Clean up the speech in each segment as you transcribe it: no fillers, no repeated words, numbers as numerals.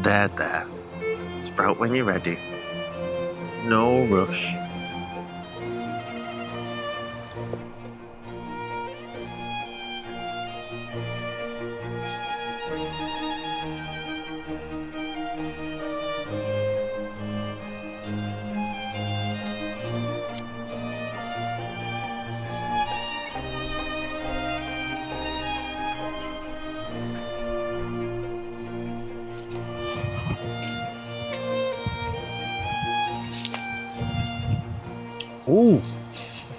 There. Sprout when you're ready. There's no rush. Ooh, I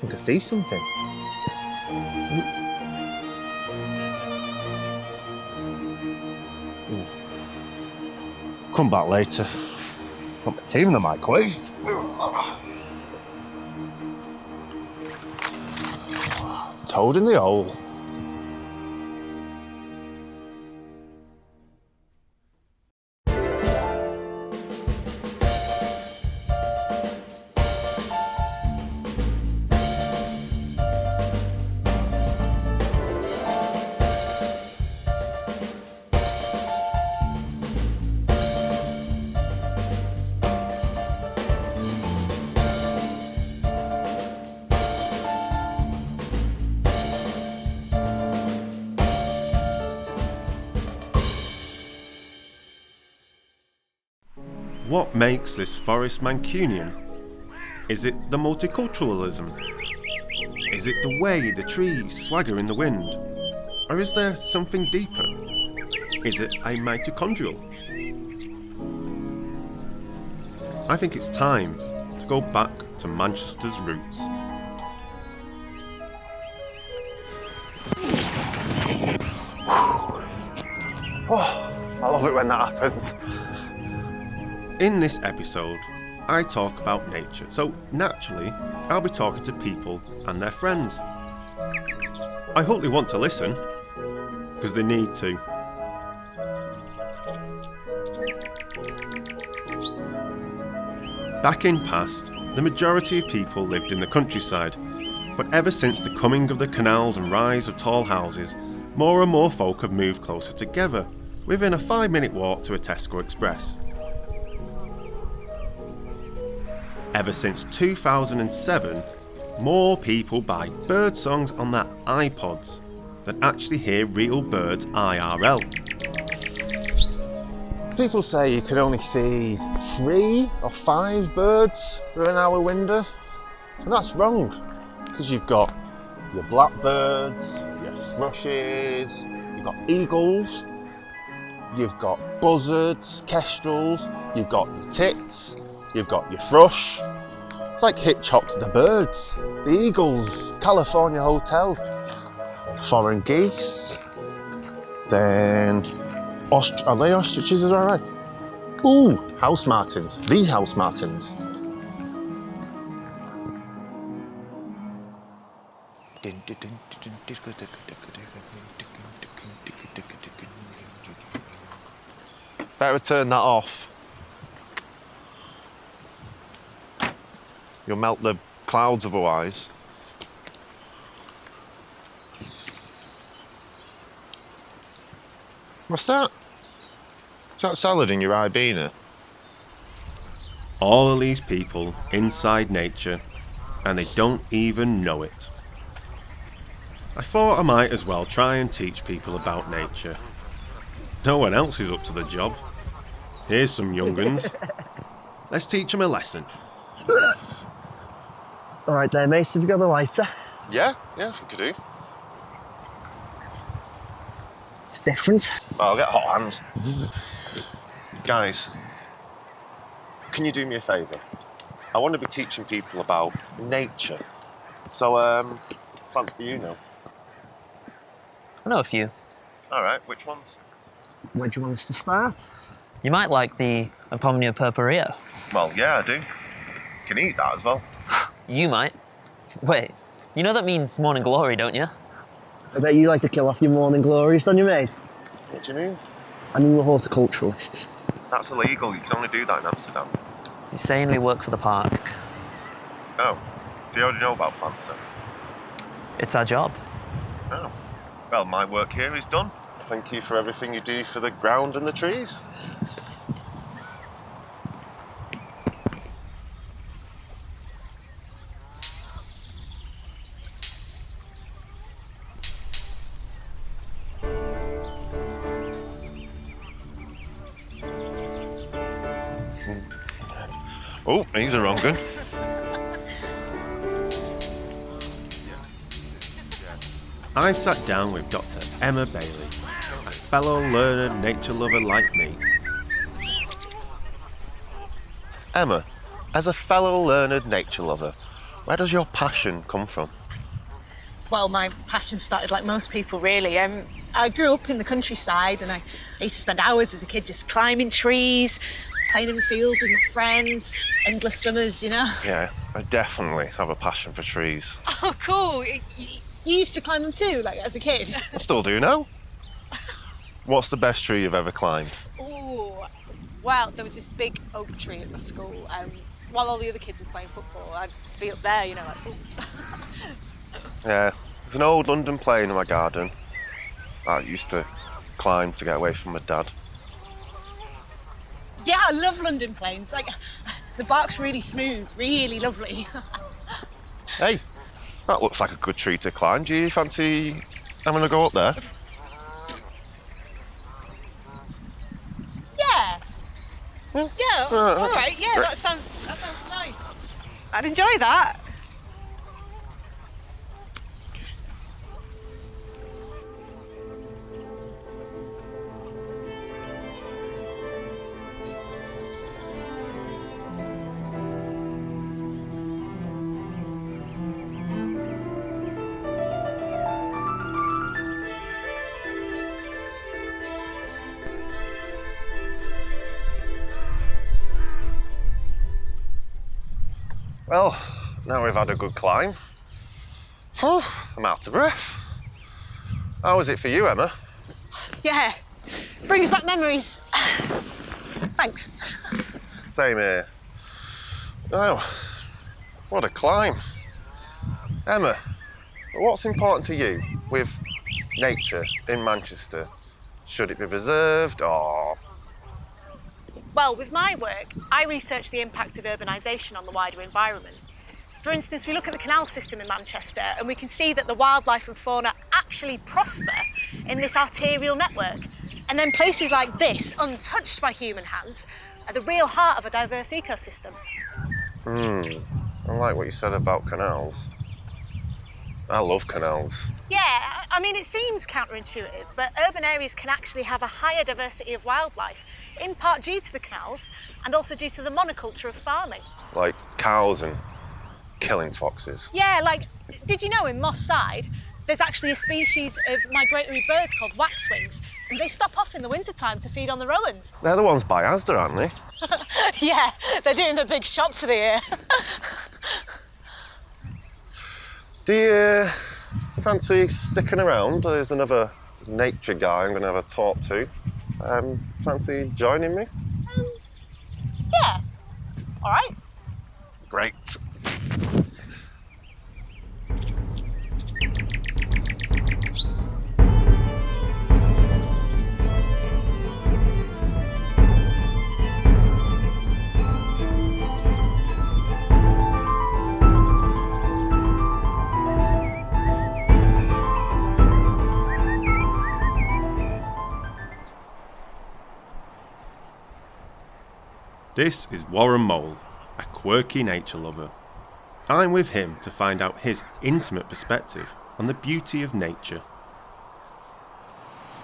think I see something. Ooh. Come back later. Put my tea in the microwave. Toad in the hole. What makes this forest Mancunian? Is it the multiculturalism? Is it the way the trees swagger in the wind? Or is there something deeper? Is it a mitochondrial? I think it's time to go back to Manchester's roots. Oh, I love it when that happens. In this episode, I talk about nature, so naturally, I'll be talking to people and their friends. I hope they want to listen, because they need to. Back in past, the majority of people lived in the countryside, but ever since the coming of the canals and rise of tall houses, more and more folk have moved closer together, within a 5-minute walk to a Tesco Express. Ever since 2007, more people buy bird songs on their iPods than actually hear real birds IRL. People say you can only see 3 or 5 birds through an hour window, and that's wrong, because you've got your blackbirds, your thrushes, you've got eagles, you've got buzzards, kestrels, you've got your tits, you've got your thrush. It's like Hitchcock's The Birds, the Eagles, California Hotel, foreign geese, then are they ostriches, is that right? Ooh, house martins, the house martins. Better turn that off. You'll melt the clouds otherwise. What's that? Is that salad in your Ibena? All of these people inside nature, and they don't even know it. I thought I might as well try and teach people about nature. No one else is up to the job. Here's some young'uns. Let's teach them a lesson. All right there, mate, have you got a lighter? Yeah, I think I do. It's different. I'll get hot hands. Guys, can you do me a favour? I want to be teaching people about nature. So, plants do you know? I know a few. Alright, which ones? Where do you want us to start? You might like the Apomnia purpurea. Well, yeah, I do. Can eat that as well. You might. Wait, you know that means morning glory, don't you? I bet you like to kill off your morning glories, don't you, mate? What do you mean? I mean, we're horticulturalists. That's illegal. You can only do that in Amsterdam. He's saying we work for the park. Oh, so you already know about plants then? It's our job. Oh. Well, my work here is done. Thank you for everything you do for the ground and the trees. Oh, he's a wrong one. I've sat down with Dr. Emma Bailey, a fellow learned nature lover like me. Emma, as a fellow learned nature lover, where does your passion come from? Well, my passion started like most people, really. I grew up in the countryside and I used to spend hours as a kid just climbing trees, playing in the fields with my friends, endless summers, you know. Yeah, I definitely have a passion for trees. Oh, cool. You used to climb them too, like as a kid? I still do now. What's the best tree you've ever climbed? Oh, well, there was this big oak tree at my school. While all the other kids were playing football, I'd be up there, you know, like, oh. Yeah, there's an old London plane in my garden I used to climb to get away from my dad. Yeah, I love London plains. Like, the bark's really smooth, really lovely. Hey, that looks like a good tree to climb. Do you fancy having a go up there? Yeah. Yeah, all right. Yeah, that sounds nice. I'd enjoy that. Well, now we've had a good climb. Whew, I'm out of breath. How was it for you, Emma? Yeah, brings back memories. Thanks. Same here. Oh, what a climb. Emma, what's important to you with nature in Manchester? Should it be preserved or... Well, with my work, I research the impact of urbanisation on the wider environment. For instance, we look at the canal system in Manchester and we can see that the wildlife and fauna actually prosper in this arterial network. And then places like this, untouched by human hands, are the real heart of a diverse ecosystem. I like what you said about canals. I love canals. Yeah, I mean, it seems counterintuitive, but urban areas can actually have a higher diversity of wildlife, in part due to the canals and also due to the monoculture of farming. Like cows and killing foxes. Yeah, like, did you know in Moss Side, there's actually a species of migratory birds called waxwings, and they stop off in the wintertime to feed on the rowans. They're the ones by Asda, aren't they? Yeah, they're doing the big shop for the year. Do you fancy sticking around? There's another nature guy I'm going to have a talk to. Fancy joining me? Yeah, all right. Great. This is Warren Mole, a quirky nature lover. I'm with him to find out his intimate perspective on the beauty of nature.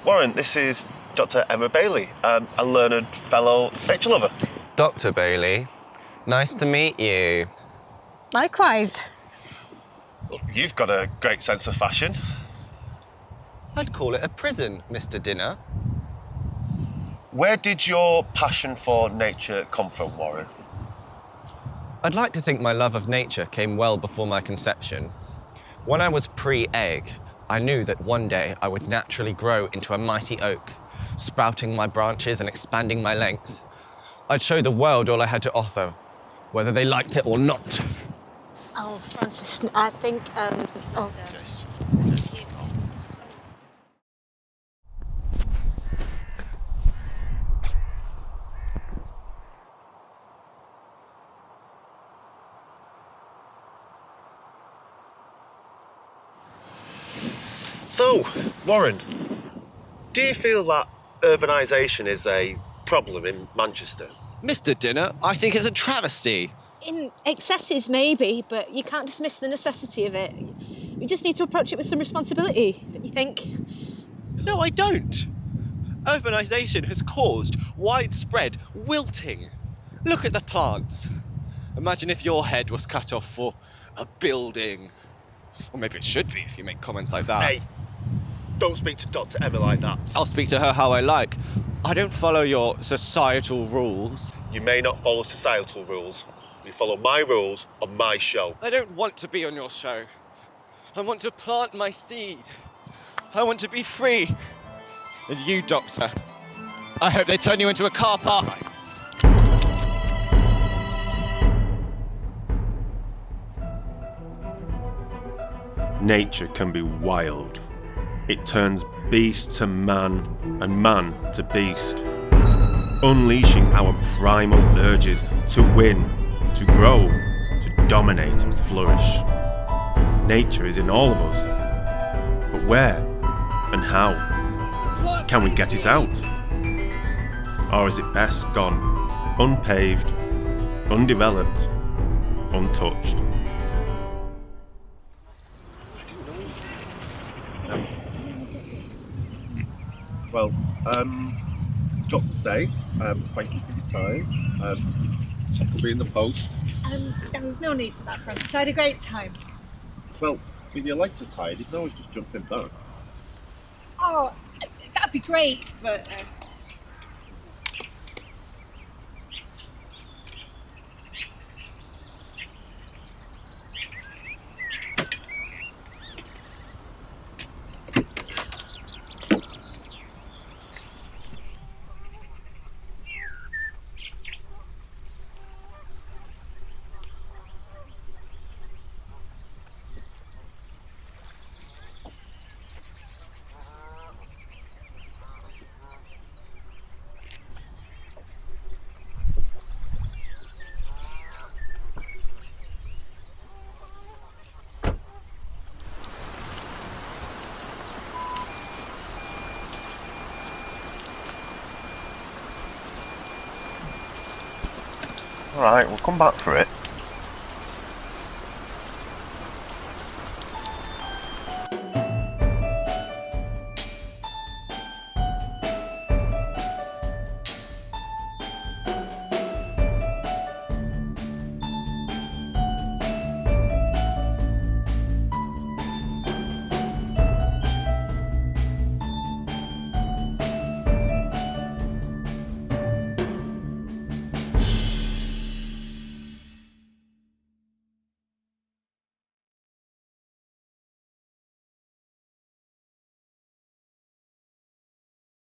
Warren, this is Dr. Emma Bailey, a learned fellow nature lover. Dr. Bailey, nice to meet you. Likewise. You've got a great sense of fashion. I'd call it a prison, Mr. Dinner. Where did your passion for nature come from, Warren? I'd like to think my love of nature came well before my conception. When I was pre-egg, I knew that one day I would naturally grow into a mighty oak, sprouting my branches and expanding my length. I'd show the world all I had to offer, whether they liked it or not. Oh, Francis, I think, So, Warren, do you feel that urbanisation is a problem in Manchester? Mr. Dinner, I think it's a travesty. In excesses, maybe, but you can't dismiss the necessity of it. We just need to approach it with some responsibility, don't you think? No, I don't. Urbanisation has caused widespread wilting. Look at the plants. Imagine if your head was cut off for a building. Or maybe it should be if you make comments like that. Hey, don't speak to Dr. Emma like that. I'll speak to her how I like. I don't follow your societal rules. You may not follow societal rules. You follow my rules on my show. I don't want to be on your show. I want to plant my seed. I want to be free. And you, Doctor, I hope they turn you into a car park. Nature can be wild. It turns beast to man and man to beast, unleashing our primal urges to win, to grow, to dominate and flourish. Nature is in all of us, but where and how? Can we get it out? Or is it best gone unpaved, undeveloped, untouched? Well, got to say, thank you for your time. Check will be in the post. There was no need for that, Francis. I had a great time. Well, if your legs are tired, you can always just jump in boat. Oh, that'd be great, but... Alright, we'll come back for it.